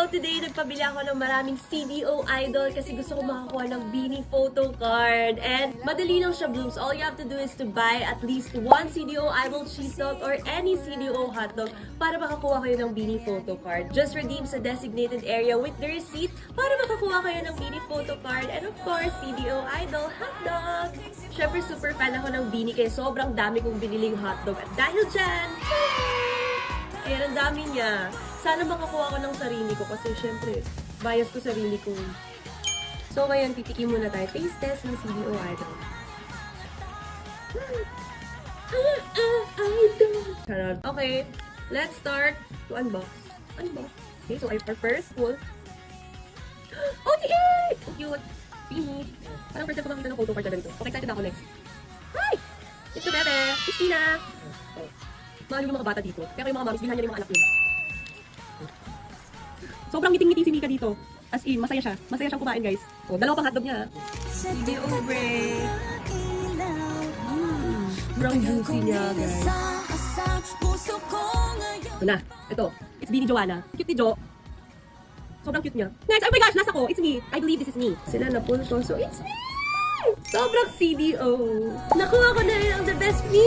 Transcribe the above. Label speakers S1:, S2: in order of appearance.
S1: So today, nagpabili ako ng maraming CDO Idol kasi gusto ko makakuha ng Beanie photo card. And madali lang siya, Blooms. All you have to do is to buy at least one CDO Idol cheese dog or any CDO hotdog para makakuha kayo ng Beanie photo card. Just redeem sa designated area with the receipt para makakuha kayo ng Beanie photo card. And of course, CDO Idol hotdog! Syempre, super fan ako ng Beanie kaya sobrang dami kong biniling hotdog. At dahil dyan, ayan, ang dami niya. Sana makakuha ko ng sarili ko kasi syempre, bias ko sarili ko. So ngayon, titikim muna tayo. Taste test ng CDO Idol. Idol! Okay, let's start to unbox. Okay, so our first was OTA! Cute! Beanie! Parang first time ko makita ng photo card na ganito. Okay, excited ako next. Hi! It's the bebe! Christina! Oh. Mahal yung mga bata dito. Kaya yung mga mamis, bilhan niya yung mga anak niya. Sobrang ngiting-ngiti si Mika dito. As in, masaya siya. Masaya siyang kumain, guys. Oh, dalawa pang hotdog niya. CDO break. Sobrang juicy niya, guys. Ito na. Ito. It's Beanie Joanna. Cute ni Jo. Sobrang cute niya. Next! Oh my gosh! Nasa ko! It's me! I believe this is me. Sila na po ito. So, it's me! Sobrang CDO. Nakuha ko na rin ang the best me!